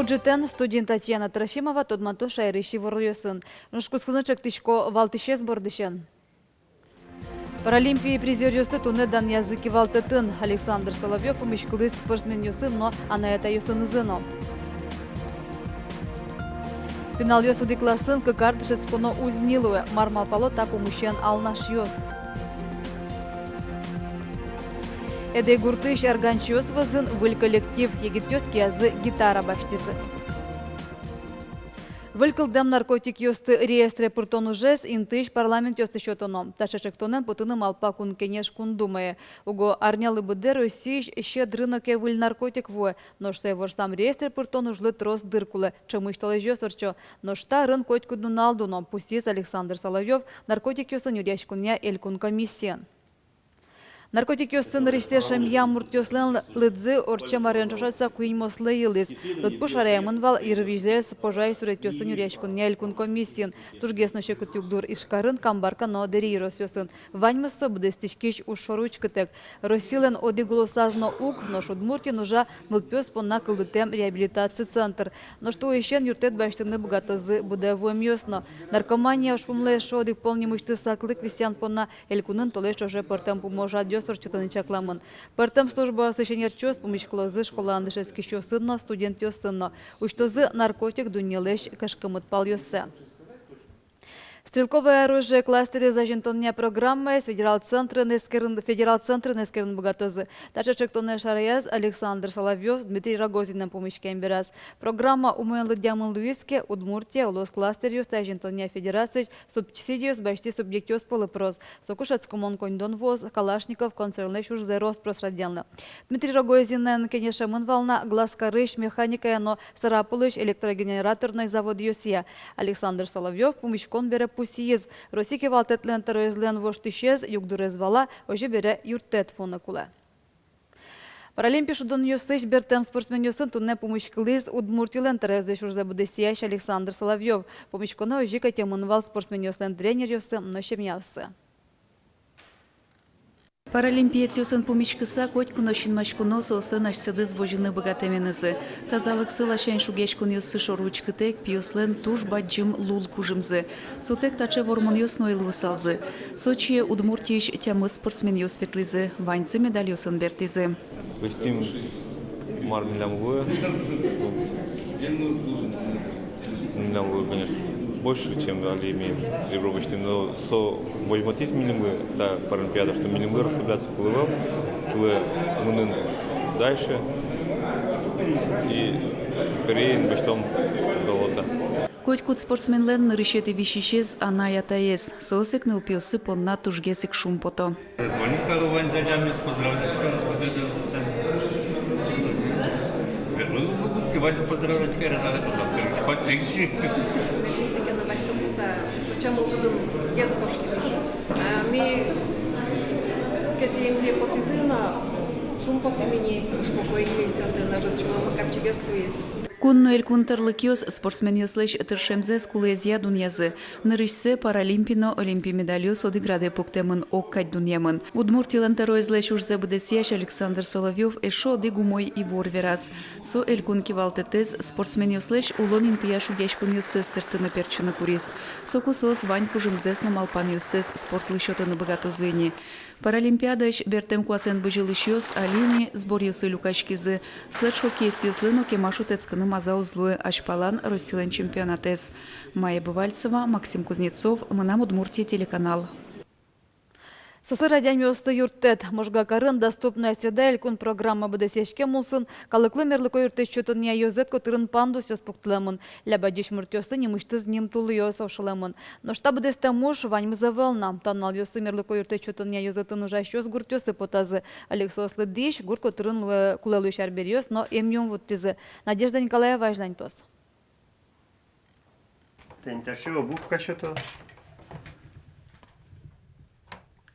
Уджитен студент Татьяна Трофимова тодманту шайрыши ворлысын. Нушкускунычек тишко валтышез бордышен. Паралимпии призер юсты туны дан языки валтытын. Александр Соловьев помещкылы спортсмен юсын, но анаята юсын изыно. Финал юсуды классын кыкардышыз куно узнилуе. Мармал пало так умыщен алнаш юс. Эдей гуртыш арганчиос вазын выль коллектив египтёс киязы гитара баштизы. Вылькылдам наркотик ёсты реестре пуртон ужес интыш парламент ёсты счетоном. Ташачек тонен путыным алпа кун кенеш кун думае. Уго арнялы быде Российш щед рынок выль наркотик вуе. Ношсай ворсам реестре пуртон ужлы трос дыркулы. Чымышталы жёсорчо. Ношта рын коть кудуналдуном. Пустис Александр Соловьев наркотик ёсын юряш куня элькун комиссиен. Наркотик ёсын риште шамья муртёслен лыдзы орчамарен шошатса куин мослы йылыс. Лыдпуш араямын вал ирвизес пожай сурет ёсын юряшкун нялькун комиссиен. Тужгесно шекут югдур ишкарын камбарка но дерирос ёсын. Ваньмысы бдестичкич ушоруч кытек. Росилен оди голосазно ук, но шудмурти нужа нылпёс понна кылдытем реабилитации центр. Но что ещен юртет баштыны бугатозы будевуем ёсно. Наркомания шумле шоди полни мышты саклык висян понна элькунын толеш уже портем поможа Сорчатаны чакламын. Партам служба сеченерчос помещклозы школандышески сынно студент сынно. Уштозы наркотик дунелеш кашкамыт пал ёссе. Стрелковое оружие кластере зажентоння программы федерал центры нескерн богатозы. Тачачек тонне шараяз Александр Соловьев, Дмитрий Рогозин помещаем бераз. Программа умоен лыдямын Луиске, Удмуртия, улос кластериус зажентоння федерации, субсидиус башти субъектиус полыпрос. Сокушацкомон кондон воз, Калашников, концернеш уж зерос просрадянно. Дмитрий Рогозин кенешамын волна, глаз корыш, механика, но сарапулыш, электрогенераторный завод Йосия. Александр Соловьев помещкон бере пусиез. Росики валтетлен терроизлен воштишез, югдурез вала, ожи бере юртет фона куле. Паралимпиш удон юсыш бертем спортсмен юсын тунне помощкылыз удмуртилен терроизлеш урзе будесияш Александр Соловьев. Помощкона ожи катемын вал спортсмен юслен тренер юсы, но щемняусы. Паралимпиец юсын помещкыса коть куношин мачкуно соусы нашсыды звожины богатеменызы. Тазалык сылашен шугешкун юсы шоручкытек пиюслен туш баджим лул кужымзы. Сутек таче вормон юсно илвысалзы. Сочи Удмуртиш тямы спортсмен юс светлизы. Ваньцы медаль юсын бертизы. Выстим мармилямгуя. Конечно, больше, чем имеем серебро вычтем, но со возьмотить минимы, та паралимпиада, что минимы расслабляться плывал, мы дальше и Кореин бочтом золото. Котькут спортсменлен решети вишишез аная таес. Сосик нылпиосы понна тужгесик шумпото. Чамыл кудын яз башкизи. Ми кетиемде потизына шумпот имени успокоились от нажатчула макапчигестуис. Кунно элькунтерлыкиос спортсмен ёслеш тыршемзе скулезия дуньязы. Нырышсе паралимпино олимпи медальёс одиграде пуктемын оккать дуньямын. Удмуртилен терроизлеш урзе бдесияш Александр Соловьев эшо одигумой и ворверас. Со элькунки валтетез спортсмен ёслеш улон интияш угешкун ёссес сыртыны перчыны курис. Сокусос вань кужымзес на малпан ёссес спортлы счётыны богатозыни. Паралимпиадаш бертем куацен быжилышёс алини сбор ёсы люкачкизы. Слэдж хоккейст ёслыно кемашу тецканы мазау злуе ашпалан Россилен чемпионатес. Майя Бывальцева, Максим Кузнецов, Мынам Удмуртия телеканал. Сосыр радиомёсты юрттет. Можга карын доступная среда элькун программа бдесешке мулсын. Калыклы мерлыко юрттет чөтүн я йозет котырын панду сөз пуктылымын. Лябадиш муртёсты немыштыз нем тулы йос авшылымын. Но шта бдесте муж ваньмыза вълна. Танал йосы мерлыко юрттет чөтүн я йозетін ужа шөз гуртёсы потазы. Алексослы диш гурт котырын кулелу шарбер йос, но эмьём вуттизы. Надежда Николаева ажданьтос. Тенташева бufka что-то.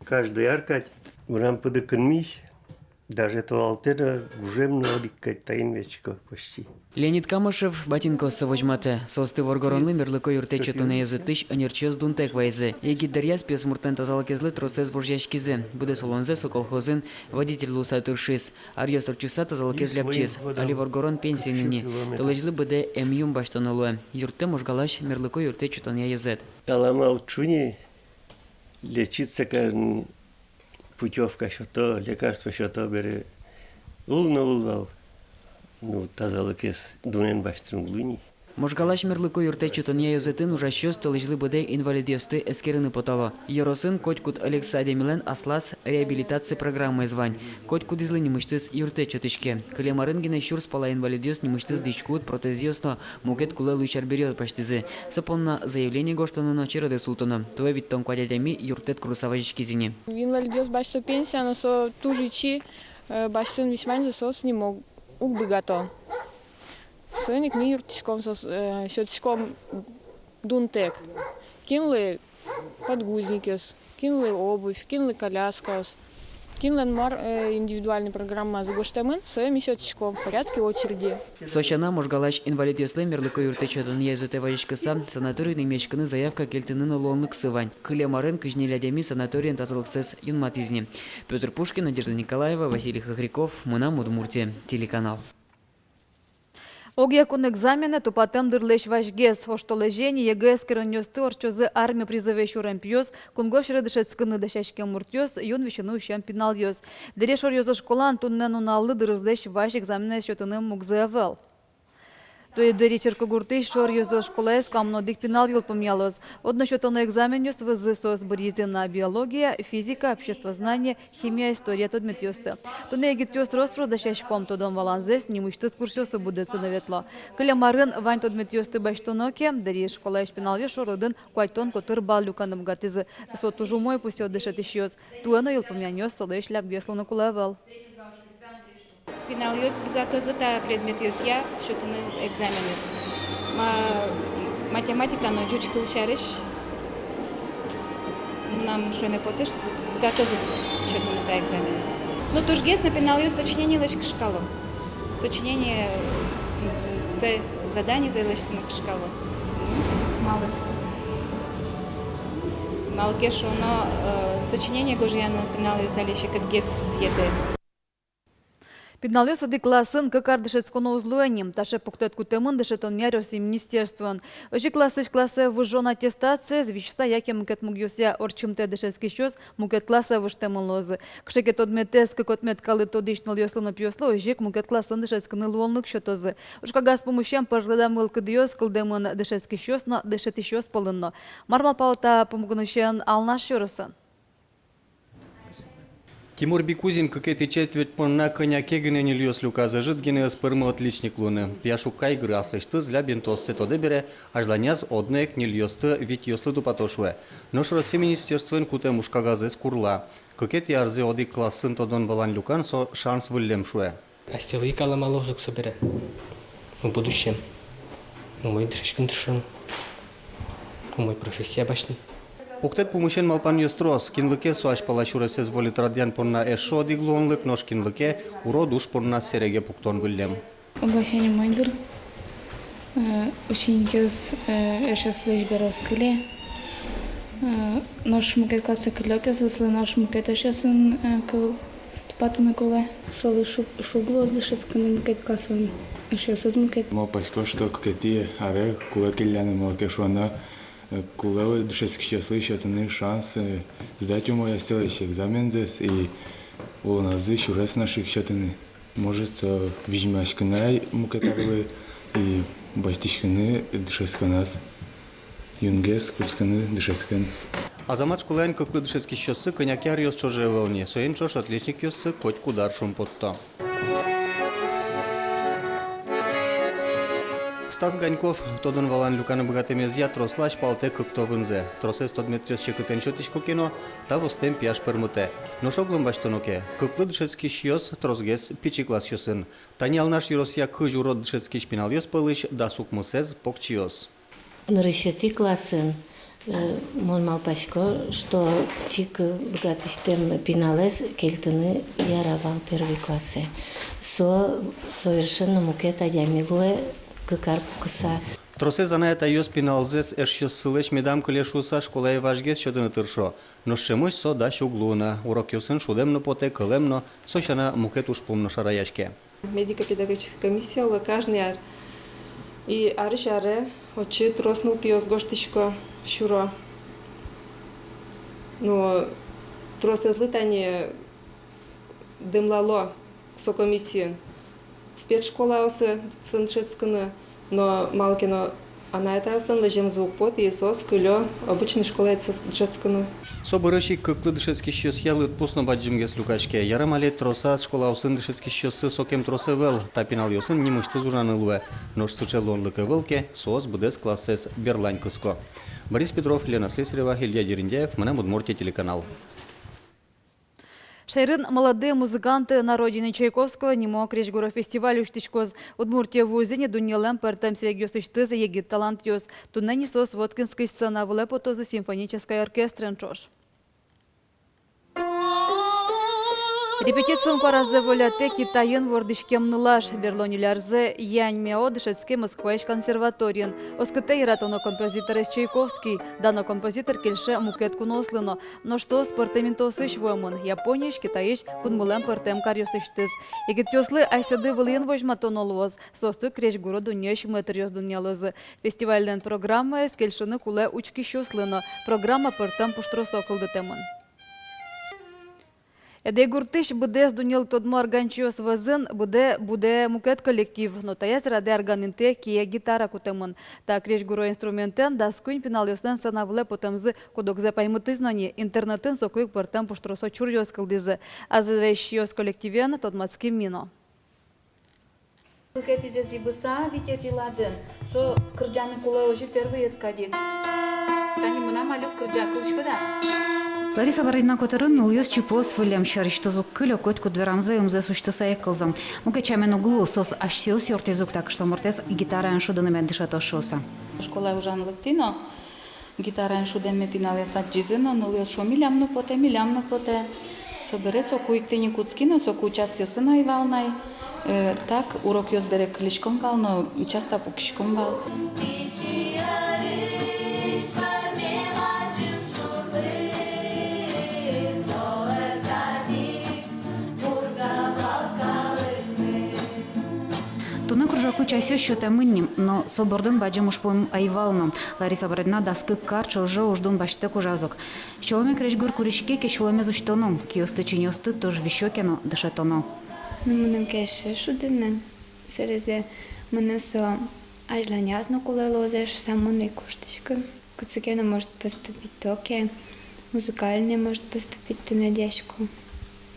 Каждый аркать в рампы доконмись, Даже то алтера уже много тайн вечко почти. Леонид Камышев батинко совожмате. Состы воргоронлы мерлыко юртече тонеюзы тыш анерчез дунтек вайзы. Егид дарьяс пес муртен тазалакезлы тросез воржяшкизе. Буде солонзе соколхозын водитель луса тыршис. Арьёс торчуса тазалакез ляпчиз. Али воргорон пенсийныни. Толежлы буде эмюм баштонолуэ. Юрте можгалаш мерлыко юртече тонеюзет. Алама учуни лечиться как путевка что-то, лекарство что-то бере. Улвал. Ну, тазалакез дунен баштрун глуни. Можгалаш мерлыко юртече тонеюзетін ужащёс толежлы буде инвалидиосты эскерыны потало. Йоросын котькут Александр Милен аслас реабилитация программы звань. Котькут излы немыштыз юртече тышке. Калемарынгина щур спала инвалидиос немыштыз дичкут протезиосно мукет куле луичар берет паштызы. Сапонна заявление гоштанына чироде султана. Туэ виттон квадятями юртет крусаважички зини. Инвалидиос башто пенсия, но со тужичи баштон вишвань за сос не мог убегато. Соник ми юртичком щотичком дунтек. Кинули подгузники, кинули обувь, кинули коляска, кинули индивидуальная программа за гоштамен, своим щотичком в порядке очереди. Сочана можгалаш инвалидиослы мерлыко юртече тонеюзыте вайышкыса санаторийный мечканы заявка кельтынын лонлык сывань. Кылемарын кыжнелядеми санаториен тазалыксыз юнматизни. Петр Пушкин, Надежда Николаева, Василий Хохряков, Мына Удмуртия, телеканал. Огьякун экзамены тупатем дырлеш важгес, оштолежени ЕГЭС керенёсты орчозы армия призове шурампьёс, кунгош редышецкыны дашашке муртёс, юн вишену ущам пиналёс. Дереш орьозы школан туннен уналы дырызлеш ваш экзамены счетыны мукзевел. То є дері Черкогурти, що різо школес, камно дик пінал йыл пом'ялоз. Одно що на екзаменю з сос борізина біологія, фізика, обществознання, хімія, історія тодмет йости. То не егіт йост розпродащашком тодом валанзес, німучти скурсьоси буде тиновєтло. Киля марин вань тодмет йости баштоноке, дері школеш пінал йошор один квальтон котир бал люканым гатизи. Соту жумой пусьо дишатиш йос. Туено йыл пом'яньос солеш ляп геслону кулевел. Пинал-йос готовится предмет я что-то на экзамене. Математика, но чуть кулшариш. Нам что не потеш готовится что-то на экзамене. Но тоже гес на пинал-йос сочинение лишь шкалу. Сочинение це задание за лишь на шкалу. Мало. Мало кешу, но сочинение гожья на пинал-йос лишь как гес ете. Підналёс оди класын кыкардышецконо узлуэним, таше пуктет кутемын дышетон нярёс и министерствон. Ожи классыш классе выжжон аттестация, звичса яке мукет мугёся орчымте дышецки щёс, мукет классе выштемын лозы. Кшекет одметес, как отмет калы тодишныл ёслыны пьёсло, ожик мукет классын дышецкыны луолнык щётозы. Ожка газ помощем пардадамыл кыдыёс, кылдемын дышецки щёс, но дышети щёс полынно. Мармал паута помогнущен алнаш ёросын. Тимур Бикузин, как эти четверть на коня кегене не льёс люка зажит гене сперма отличник луны. Пяшука игры асышты зля бентосцы то дебере, аж ланяз однек не льёсты ведь ёслыду потошуе. Но шросе министерствен куте мушка газы скурла. Как эти арзы оди классын то дон балан люкан со шанс вылем шуе. Астелы каламалозук собере. В будущем. Мой дрешкин дрешен. Мой профессия башни. Пуктет помощен малпан ёстрос, кинлыке суаш палачуре сез волит радиан порна эшо диглонлык, нож кинлыке уродуш порна сереге пуктон вылем. Оглашение майдыр. Ученикес эшес лишь бероскали. Наш мукет класса килёкес, если наш мукет эшесен тупату на коле. Слали шугло дышецканы мукет класса эшесез мукет. Мо пасько что какие аре куле киляны малкешона. Куле дышецки щаслы щатаны шансы сдать у моя следующий экзамен здесь и у нас еще раз наших щатаны может вижмашканай мукетарлы и баштишканы дышецканас юнгес кусканы дышецкан. Азамат школайн көклы дышецки щосы конякяр ёс чоже волне, соем чош отличник ёсы коть кудар шум потто. Стас Ганьков, тодон валан люканы богатемезия трослач палте кыктовынзе. Тросес тодметрес чекытен шотишко кино, та востем пияш пермуте. Но шоглым баштоноке, кыклы дышецки щёс тросгес пичи класс ёсын. Танял наш юросия кыж урод дышецки шпинал ёс пылыш, да сук мусез покчиос. Нарышети классын Мон малпачко, что чик богатыштем пиналес кельтыны яравал первый классе. Совершенно мукета ямигле кыкар пукса. Тросе знаєте, йос піналзес, еш силеч медам колешуса школа важгес щодо тиршо. Но ще мось со даш углуна. Урок йосин шудемно поте, колемно, сочана мукетуш помно шараяшке. Медико-педагогическая комиссия каждый ар. И ары-шары, очи троснул пиос гоштишко шуро. Но тросетлытание дымлало со комиссией. Спецшкола осы циншецканы, но малкино она это ослан лежим звук под и сос кылё обычной школы циншецканы. Соборыщи кыклы дышецкий щёс ялыт пусно баджимгес люкачке. Ярым алет троса школа усын дышецкий щёсы сокем тросе вел. Тапинал йосын немышты зужаны луэ. Нож сучелон лыка велке, сос бдес классес берлань кыско. Борис Петров, Лена Слесарева, Илья Дерендяев, Мана Удмуртия, телеканал. Шайрын молодые музыканты на родине Чайковского немо крежгуро фестивалю штичкоз. Удмуртия в узине дуньелем пертем серегёстыштызы егит талант ёз. Туннени сос воткинской сцена в лепотозы симфонической оркестрен чош. Репетициям коразы воляте Китайын вордышкем нылаш берлонилярзы яньмео дышецкий Москваиш консерваториен. Оскыте иратоно композитор из Чайковский, дано композитор кельше мукет кунослыно. Но что спортементосыш воймын, Японияш, Китаиш кунмулем пертем карьосыштыз. Егет тёслы айсады вылын вожматонолвоз, состы крешгуро дуньяш мэтерьёз дуньялозы. Фестивальден программа эс кельшыны куле учки щослыно. Программа пертем пуштросокылды темын. Эдей гуртыш будес дунял тодмо органчиос вазын буде мукет коллектив, но таяс раде органинте кие гитара кутемын. Так речь гуро инструментен да скунь пинал йослен санавле потемзы кодокзе паймыты знание интернетен сокуйк портем пуштросо чур йоскалдызы. Азвещ йос коллективен тодмацки мино. Кукетизе зибыса витети ладен, со кырджаны кулай ожи первый эскадин. Тани мына малюк кырджа кылышкыда. Лариса Барайна Котырын улюс чипос вылем шарыштызук кылё котку дверамзы умзе суштыса эккылзым. Мукачамен углу сос ашсиос йортизук так что мортес гитаран шудынымен дышат ошоса. Школа ужан лыктино, гитаран шудеме пинале саджизино, нулюс шо милямну поте. Собере соку иктини куцкино, соку час йосына ивалнай. Так урок йос бере клишком вал, но часто пукишком вал. Туна кружаку часё счёта мынним, но собордун баджым ушпоем айвалну. Лариса Барайна даскы карчо жо уждун башты кужазок. Щоломе крежгур куришке ке щоломе зуштоном, киосты чинёсты тож вищокено дышатоно. Мынным кеше шудыны. Серезе мынным со ажланязно кулелозеш самоны куштышка. Куцекена может поступить токе, музыкальные может поступить тунадяшку,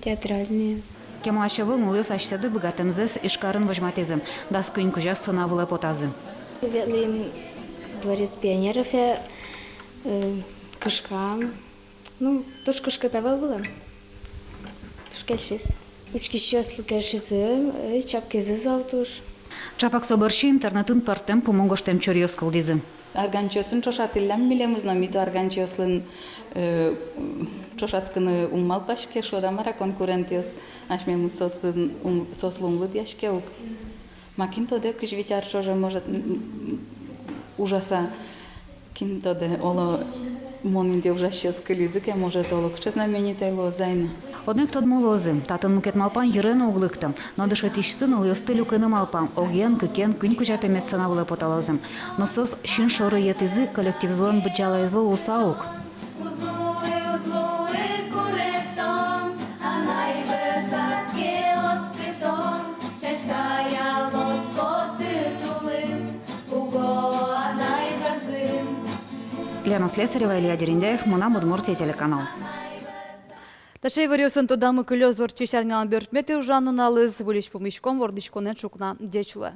театральные. Кемалашевыл нулюс ашсяды богатымзес ишкарын вожматезым, даскуин кужа сынавылы потазы. Ветлим дворец пионеров я кышка, туш кышка тавал была. Туш кельшис. Учки щас лукельшизы, чапкизы залтуш. Чапак соборши интернетын партем помогоштем чорьёс кылдизым. Арганчосын чошатыллам милем узнамито арганчослын чошацкыны уммал пашке шодамара конкурентиос ашмему сослумлы дяшке ук. Макинтоде кыжвитяр шоже может ужаса кинтоде оло монинде ужащес кылизыке может оло кче знаменитай лозайна. Однек тот молозы, татын мукет малпан йырына углыктым, но дышат ишсын улюсты люкыны малпан, оген, кыкен, кынь кужа пемет сынавлы поталазым. Но сос шин шоры етизы коллектив злын бджала излы усаук. Лена Слесарева, Илья Дерендяев, Мана Удмуртия, телеканал. Ташей варioсын тодамы кылё зорчи шарнян бёртмете ужанын алыз, вылеш помишком вордышконен шукна дечулы.